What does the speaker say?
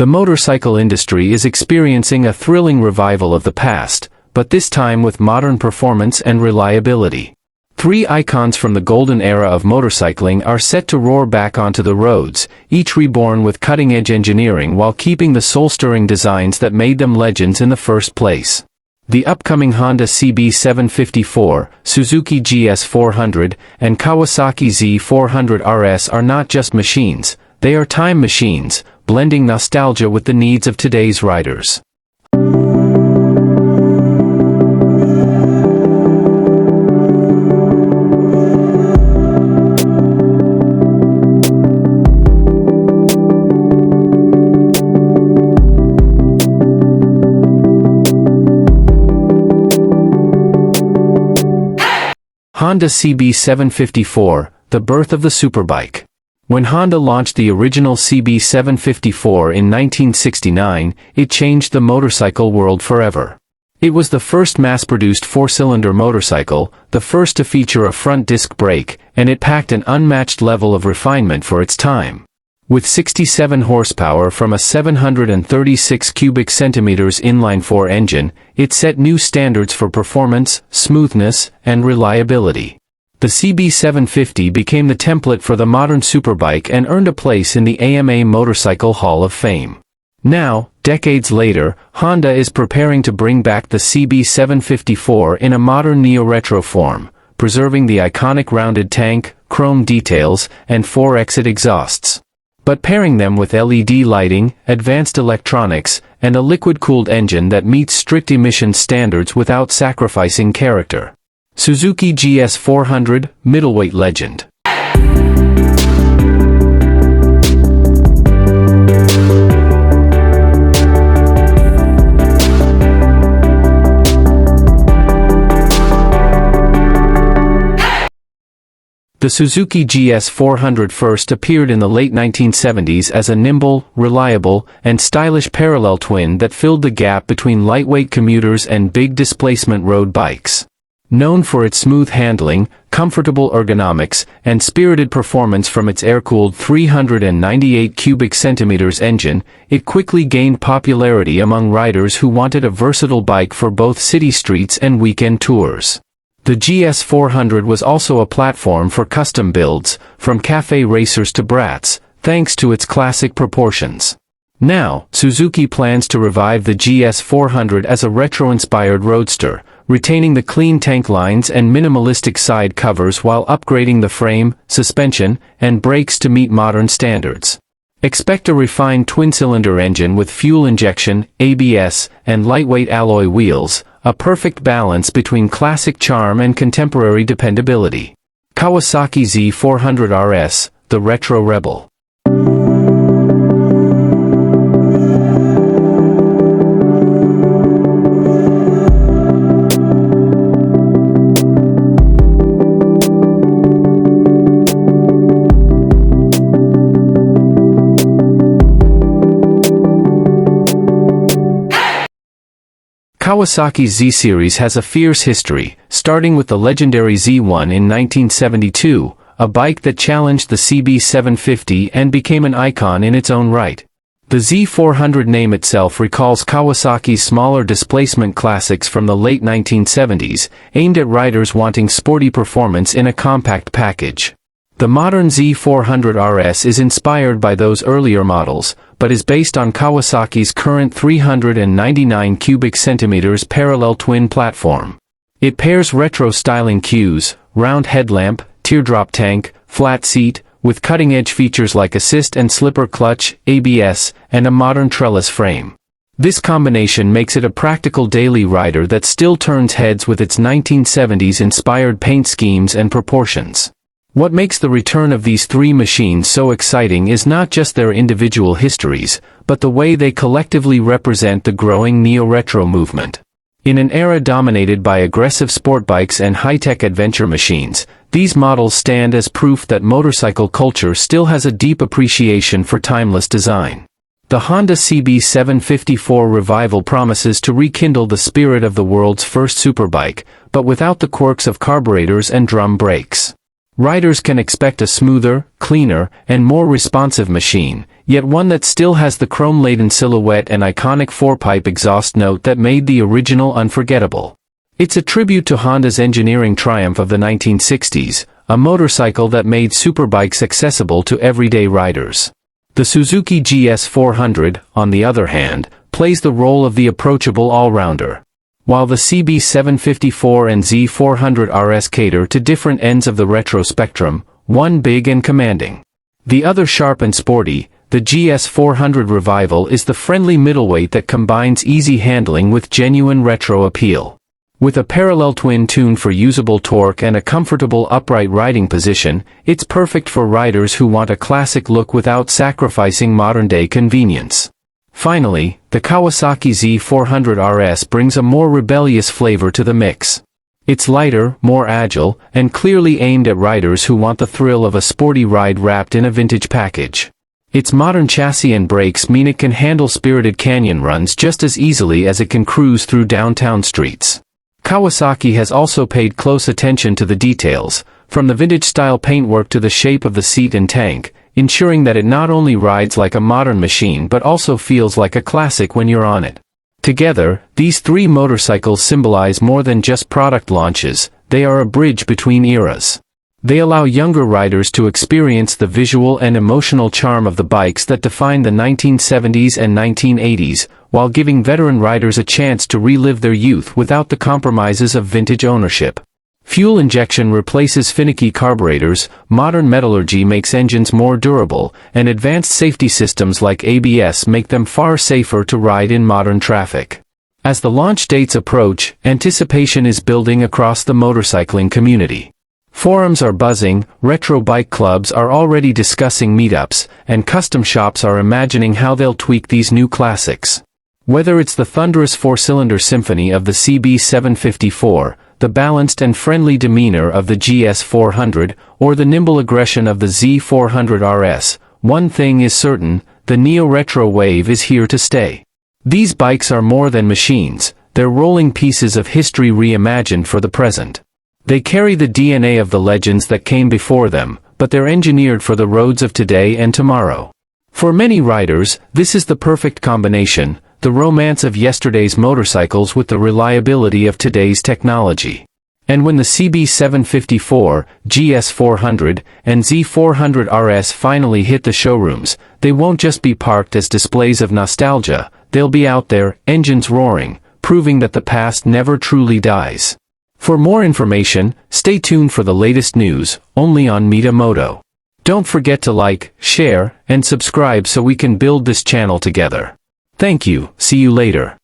The motorcycle industry is experiencing a thrilling revival of the past, but this time with modern performance and reliability. Three icons from the golden era of motorcycling are set to roar back onto the roads, each reborn with cutting-edge engineering while keeping the soul-stirring designs that made them legends in the first place. The upcoming Honda CB750 Four, Suzuki GS400, and Kawasaki Z400 RS are not just machines, they are time machines, blending nostalgia with the needs of today's riders. Honda CB750 Four, the birth of the superbike. When Honda launched the original CB750 Four in 1969, it changed the motorcycle world forever. It was the first mass-produced four-cylinder motorcycle, the first to feature a front disc brake, and it packed an unmatched level of refinement for its time. With 67 horsepower from a 736 cubic centimeters inline-four engine, it set new standards for performance, smoothness, and reliability. The CB750 became the template for the modern superbike and earned a place in the AMA Motorcycle Hall of Fame. Now, decades later, Honda is preparing to bring back the CB750 Four in a modern neo-retro form, preserving the iconic rounded tank, chrome details, and four-exit exhausts, but pairing them with LED lighting, advanced electronics, and a liquid-cooled engine that meets strict emission standards without sacrificing character. Suzuki GS400, middleweight legend. The Suzuki GS400 first appeared in the late 1970s as a nimble, reliable, and stylish parallel twin that filled the gap between lightweight commuters and big displacement road bikes. Known for its smooth handling, comfortable ergonomics, and spirited performance from its air-cooled 398 cubic centimeters engine, it quickly gained popularity among riders who wanted a versatile bike for both city streets and weekend tours. The GS400 was also a platform for custom builds, from cafe racers to brats, thanks to its classic proportions. Now, Suzuki plans to revive the GS400 as a retro-inspired roadster, retaining the clean tank lines and minimalistic side covers while upgrading the frame, suspension, and brakes to meet modern standards. Expect a refined twin-cylinder engine with fuel injection, ABS, and lightweight alloy wheels, a perfect balance between classic charm and contemporary dependability. Kawasaki Z400 RS, the retro rebel. Kawasaki Z-Series has a fierce history, starting with the legendary Z1 in 1972, a bike that challenged the CB750 and became an icon in its own right. The Z400 name itself recalls Kawasaki's smaller displacement classics from the late 1970s, aimed at riders wanting sporty performance in a compact package. The modern Z400 RS is inspired by those earlier models, but is based on Kawasaki's current 399 cubic centimeters parallel twin platform. It pairs retro styling cues, round headlamp, teardrop tank, flat seat, with cutting-edge features like assist and slipper clutch, ABS, and a modern trellis frame. This combination makes it a practical daily rider that still turns heads with its 1970s-inspired paint schemes and proportions. What makes the return of these three machines so exciting is not just their individual histories, but the way they collectively represent the growing neo-retro movement. In an era dominated by aggressive sport bikes and high-tech adventure machines, these models stand as proof that motorcycle culture still has a deep appreciation for timeless design. The Honda CB750 Four revival promises to rekindle the spirit of the world's first superbike, but without the quirks of carburetors and drum brakes. Riders can expect a smoother, cleaner, and more responsive machine, yet one that still has the chrome-laden silhouette and iconic four-pipe exhaust note that made the original unforgettable. It's a tribute to Honda's engineering triumph of the 1960s, a motorcycle that made superbikes accessible to everyday riders. The Suzuki GS400, on the other hand, plays the role of the approachable all-rounder. While the CB750 Four and Z400 RS cater to different ends of the retro spectrum, one big and commanding, the other sharp and sporty, the GS400 Revival is the friendly middleweight that combines easy handling with genuine retro appeal. With a parallel twin tuned for usable torque and a comfortable upright riding position, it's perfect for riders who want a classic look without sacrificing modern-day convenience. Finally, the Kawasaki Z400 RS brings a more rebellious flavor to the mix. It's lighter, more agile, and clearly aimed at riders who want the thrill of a sporty ride wrapped in a vintage package. Its modern chassis and brakes mean it can handle spirited canyon runs just as easily as it can cruise through downtown streets. Kawasaki has also paid close attention to the details, from the vintage-style paintwork to the shape of the seat and tank, ensuring that it not only rides like a modern machine but also feels like a classic when you're on it. Together, these three motorcycles symbolize more than just product launches, they are a bridge between eras. They allow younger riders to experience the visual and emotional charm of the bikes that defined the 1970s and 1980s, while giving veteran riders a chance to relive their youth without the compromises of vintage ownership. Fuel injection replaces finicky carburetors, modern metallurgy makes engines more durable, and advanced safety systems like ABS make them far safer to ride in modern traffic. As the launch dates approach, anticipation is building across the motorcycling community. Forums are buzzing, retro bike clubs are already discussing meetups, and custom shops are imagining how they'll tweak these new classics. Whether it's the thunderous four-cylinder symphony of the CB750 Four, the balanced and friendly demeanor of the GS400, or the nimble aggression of the Z400 RS, one thing is certain, the neo-retro wave is here to stay. These bikes are more than machines, they're rolling pieces of history reimagined for the present. They carry the DNA of the legends that came before them, but they're engineered for the roads of today and tomorrow. For many riders, this is the perfect combination, the romance of yesterday's motorcycles with the reliability of today's technology. And when the CB750 Four, GS400, and Z400 RS finally hit the showrooms, they won't just be parked as displays of nostalgia, they'll be out there, engines roaring, proving that the past never truly dies. For more information, stay tuned for the latest news, only on Mitamoto. Don't forget to like, share, and subscribe so we can build this channel together. Thank you, see you later.